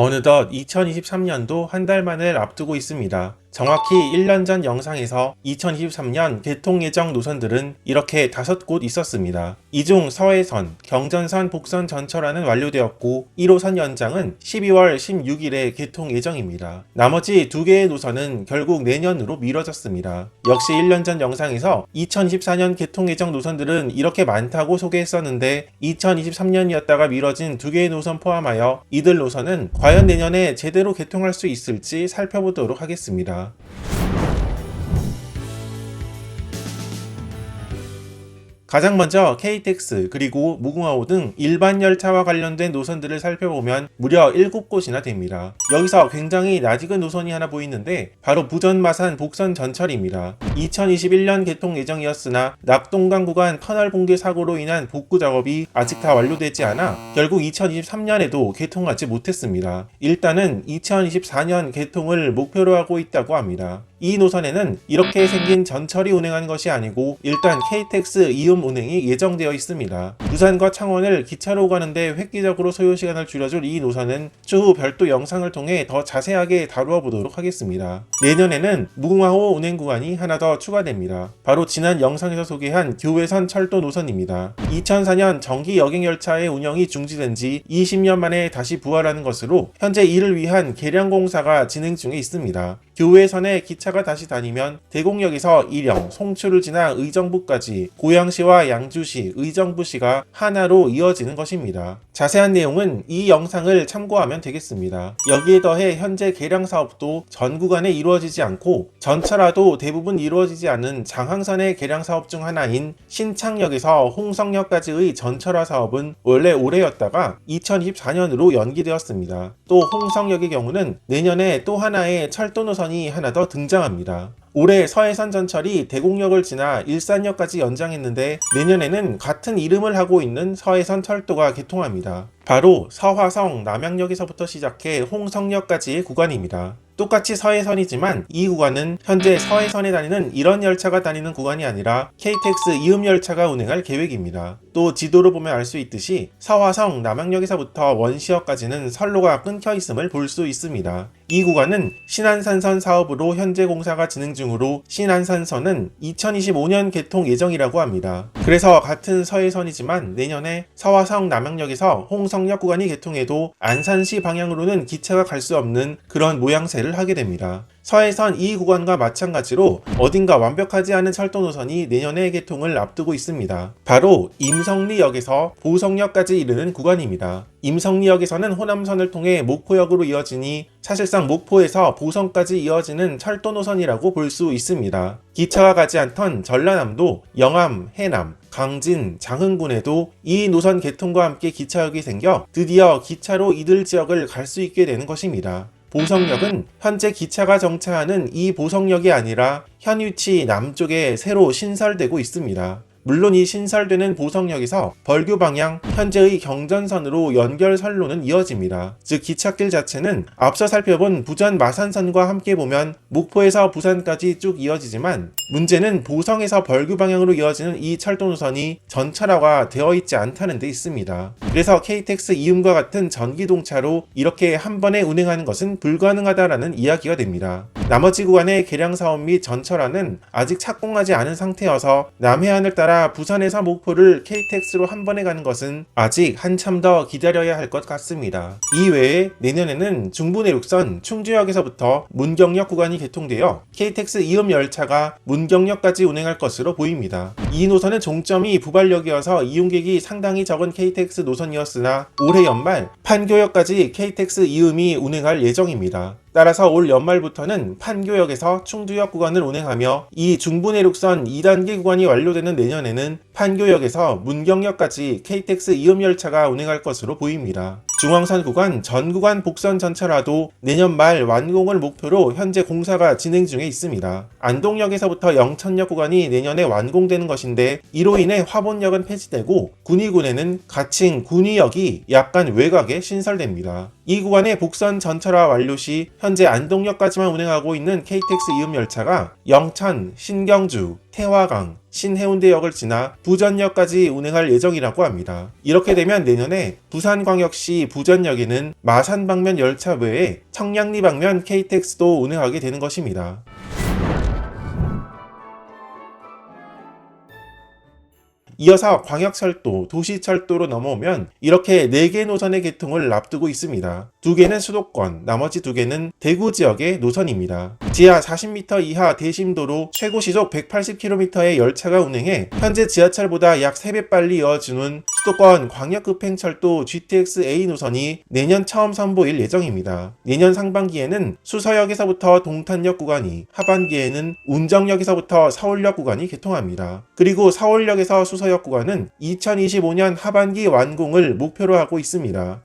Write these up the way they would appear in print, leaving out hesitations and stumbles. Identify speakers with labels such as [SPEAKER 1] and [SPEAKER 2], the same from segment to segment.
[SPEAKER 1] 어느덧 2023년도 한 달만을 앞두고 있습니다. 정확히 1년 전 영상에서 2023년 개통 예정 노선들은 이렇게 5곳 있었습니다. 이 중 서해선, 경전선 복선 전철화는 완료되었고 1호선 연장은 12월 16일에 개통 예정입니다. 나머지 2개의 노선은 결국 내년으로 미뤄졌습니다. 역시 1년 전 영상에서 2024년 개통 예정 노선들은 이렇게 많다고 소개했었는데 2023년이었다가 미뤄진 2개의 노선 포함하여 이들 노선은 과연 내년에 제대로 개통할 수 있을지 살펴보도록 하겠습니다. 가장 먼저 KTX 그리고 무궁화호 등 일반 열차와 관련된 노선들을 살펴보면 무려 7곳이나 됩니다. 여기서 굉장히 낯익은 노선이 하나 보이는데 바로 부전 마산 복선 전철입니다. 2021년 개통 예정이었으나 낙동강 구간 터널 붕괴 사고로 인한 복구 작업이 아직 다 완료되지 않아 결국 2023년에도 개통하지 못했습니다. 일단은 2024년 개통을 목표로 하고 있다고 합니다. 이 노선에는 이렇게 생긴 전철이 운행하는 것이 아니고 일단 KTX 이음 운행이 예정되어 있습니다. 부산과 창원을 기차로 가는데 획기적으로 소요시간을 줄여줄 이 노선은 추후 별도 영상을 통해 더 자세하게 다루어 보도록 하겠습니다. 내년에는 무궁화호 운행 구간이 하나 더 추가됩니다. 바로 지난 영상에서 소개한 교외선 철도 노선입니다. 2004년 정기 여객열차의 운영이 중지된 지 20년 만에 다시 부활하는 것으로 현재 이를 위한 개량 공사가 진행 중에 있습니다. 교외선에 기차가 다시 다니면 대곡역에서 일영, 송출을 지나 의정부까지 고양시와 양주시, 의정부시가 하나로 이어지는 것입니다. 자세한 내용은 이 영상을 참고하면 되겠습니다. 여기에 더해 현재 개량 사업도 전 구간에 이루어지지 않고 전철화도 대부분 이루어지지 않은 장항선의 개량 사업 중 하나인 신창역에서 홍성역까지의 전철화 사업은 원래 올해였다가 2024년으로 연기되었습니다. 또 홍성역의 경우는 내년에 또 하나의 철도 노선이 하나 더 등장합니다. 올해 서해선 전철이 대곡역을 지나 일산역까지 연장했는데 내년에는 같은 이름을 하고 있는 서해선 철도가 개통합니다. 바로 서화성 남양역에서부터 시작해 홍성역까지의 구간입니다. 똑같이 서해선이지만 이 구간은 현재 서해선에 다니는 이런 열차가 다니는 구간이 아니라 KTX 이음 열차가 운행할 계획입니다. 또 지도로 보면 알 수 있듯이 서화성 남양역에서부터 원시역까지는 선로가 끊겨 있음을 볼 수 있습니다. 이 구간은 신안산선 사업으로 현재 공사가 진행 중으로 신안산선은 2025년 개통 예정이라고 합니다. 그래서 같은 서해선이지만 내년에 서화성 남양역에서 홍성역 구간이 개통해도 안산시 방향으로는 기차가 갈 수 없는 그런 모양새를 하게 됩니다. 서해선 이 구간과 마찬가지로 어딘가 완벽하지 않은 철도 노선이 내년에 개통을 앞두고 있습니다. 바로 임성리역에서 보성역까지 이르는 구간입니다. 임성리역에서는 호남선을 통해 목포역으로 이어지니 사실상 목포에서 보성까지 이어지는 철도 노선이라고 볼 수 있습니다. 기차가 가지 않던 전라남도, 영암, 해남, 강진, 장흥군에도 이 노선 개통과 함께 기차역이 생겨 드디어 기차로 이들 지역을 갈 수 있게 되는 것입니다. 보성역은 현재 기차가 정차하는 이 보성역이 아니라 현 위치 남쪽에 새로 신설되고 있습니다. 물론 이 신설되는 보성역에서 벌교 방향 현재의 경전선으로 연결선로는 이어집니다. 즉 기찻길 자체는 앞서 살펴본 부전 마산선과 함께 보면 목포에서 부산까지 쭉 이어지지만 문제는 보성에서 벌교 방향으로 이어지는 이 철도 노선이 전철화가 되어 있지 않다는 데 있습니다. 그래서 KTX 이음과 같은 전기동차로 이렇게 한 번에 운행하는 것은 불가능하다라는 이야기가 됩니다. 나머지 구간의 개량 사업 및 전철화는 아직 착공하지 않은 상태여서 남해안을 따라 부산에서 목포를 KTX로 한 번에 가는 것은 아직 한참 더 기다려야 할 것 같습니다. 이외에 내년에는 중부내륙선 충주역에서부터 문경역 구간이 개통되어 KTX 이음 열차가 문경역까지 운행할 것으로 보입니다. 이 노선의 종점이 부발역이어서 이용객이 상당히 적은 KTX 노선이었으나 올해 연말 판교역까지 KTX 이음이 운행할 예정입니다. 따라서 올 연말부터는 판교역에서 충주역 구간을 운행하며 이 중부내륙선 2단계 구간이 완료되는 내년에는 판교역에서 문경역까지 KTX 이음 열차가 운행할 것으로 보입니다. 중앙선 구간 전 구간 복선 전철화도 내년 말 완공을 목표로 현재 공사가 진행 중에 있습니다. 안동역에서부터 영천역 구간이 내년에 완공되는 것인데 이로 인해 화본역은 폐지되고 군위군에는 가칭 군위역이 약간 외곽에 신설됩니다. 이 구간의 복선 전철화 완료 시 현재 안동역까지만 운행하고 있는 KTX 이음 열차가 영천, 신경주, 태화강, 신해운대역을 지나 부전역까지 운행할 예정이라고 합니다. 이렇게 되면 내년에 부산광역시 부전역에는 마산 방면 열차 외에 청량리 방면 KTX도 운행하게 되는 것입니다. 이어서 광역철도, 도시철도로 넘어오면 이렇게 4개 노선의 개통을 앞두고 있습니다. 2개는 수도권, 나머지 2개는 대구 지역의 노선입니다. 지하 40m 이하 대심도로 최고 시속 180km의 열차가 운행해 현재 지하철보다 약 3배 빨리 이어주는 수도권 광역급행철도 GTX-A 노선이 내년 처음 선보일 예정입니다. 내년 상반기에는 수서역에서부터 동탄역 구간이, 하반기에는 운정역에서부터 서울역 구간이 개통합니다. 그리고 서울역에서 수서역 구간은 2025년 하반기 완공을 목표로 하고 있습니다.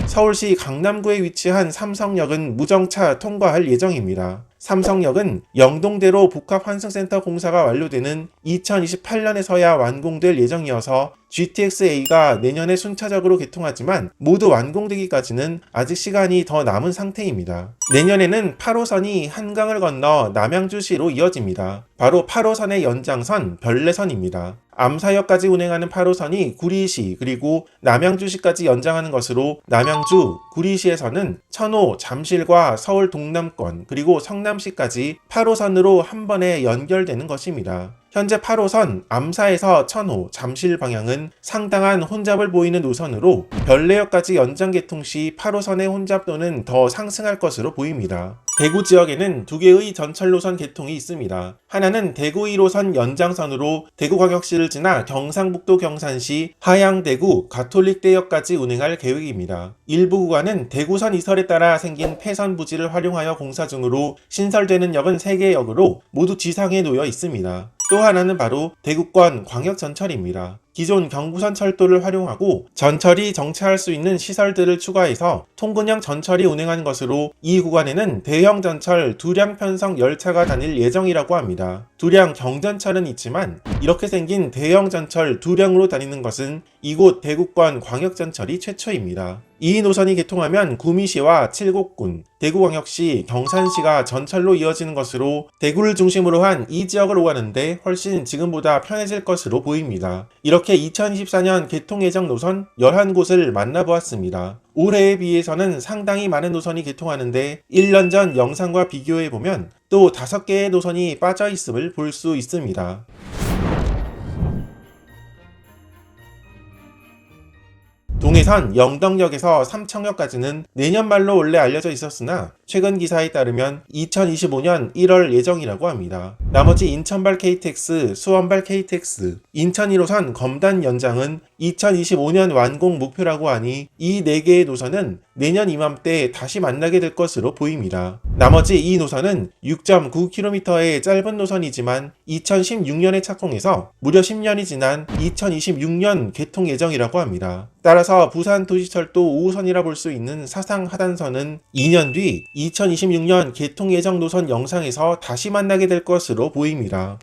[SPEAKER 1] 서울시 강남구에 위치한 삼성역은 무정차 통과할 예정입니다. 삼성역은 영동대로 복합환승센터 공사가 완료되는 2028년에서야 완공될 예정이어서 GTX-A가 내년에 순차적으로 개통하지만 모두 완공되기까지는 아직 시간이 더 남은 상태입니다. 내년에는 8호선이 한강을 건너 남양주시로 이어집니다. 바로 8호선의 연장선 별내선입니다. 암사역까지 운행하는 8호선이 구리시 그리고 남양주시까지 연장하는 것으로 남양주, 구리시에서는 천호, 잠실과 서울 동남권 그리고 성남시까지 8호선으로 한 번에 연결되는 것입니다. 현재 8호선 암사에서 천호, 잠실 방향은 상당한 혼잡을 보이는 노선으로 별내역까지 연장 개통 시 8호선의 혼잡도는 더 상승할 것으로 보입니다. 대구 지역에는 2개의 전철 노선 개통이 있습니다. 하나는 대구 1호선 연장선으로 대구광역시를 지나 경상북도 경산시 하양대구 가톨릭대역까지 운행할 계획입니다. 일부 구간은 대구선 이설에 따라 생긴 폐선 부지를 활용하여 공사 중으로 신설되는 역은 3개 역으로 모두 지상에 놓여 있습니다. 또 하나는 바로 대구권 광역전철입니다. 기존 경부선 철도를 활용하고 전철이 정차할 수 있는 시설들을 추가해서 통근형 전철이 운행하는 것으로 이 구간에는 대형 전철 2량 편성 열차가 다닐 예정이라고 합니다. 2량 경전철은 있지만 이렇게 생긴 대형 전철 2량으로 다니는 것은 이곳 대구권 광역전철이 최초입니다. 이 노선이 개통하면 구미시와 칠곡군, 대구광역시, 경산시가 전철로 이어지는 것으로 대구를 중심으로 한 이 지역을 오가는데 훨씬 지금보다 편해질 것으로 보입니다. 이렇게 2024년 개통 예정 노선 11곳을 만나보았습니다. 올해에 비해서는 상당히 많은 노선이 개통하는데 1년 전 영상과 비교해보면 또 5개의 노선이 빠져 있음을 볼 수 있습니다. 동해선 영덕역에서 삼청역까지는 내년 말로 원래 알려져 있었으나 최근 기사에 따르면 2025년 1월 예정이라고 합니다. 나머지 인천발 KTX, 수원발 KTX, 인천 1호선 검단 연장은 2025년 완공 목표라고 하니 이 4개의 노선은 내년 이맘때 다시 만나게 될 것으로 보입니다. 나머지 이 노선은 6.9km의 짧은 노선이지만 2016년에 착공해서 무려 10년이 지난 2026년 개통 예정이라고 합니다. 따라서 부산도시철도 5호선이라 볼 수 있는 사상하단선은 2년 뒤 2026년 개통 예정 노선 영상에서 다시 만나게 될 것으로 보입니다.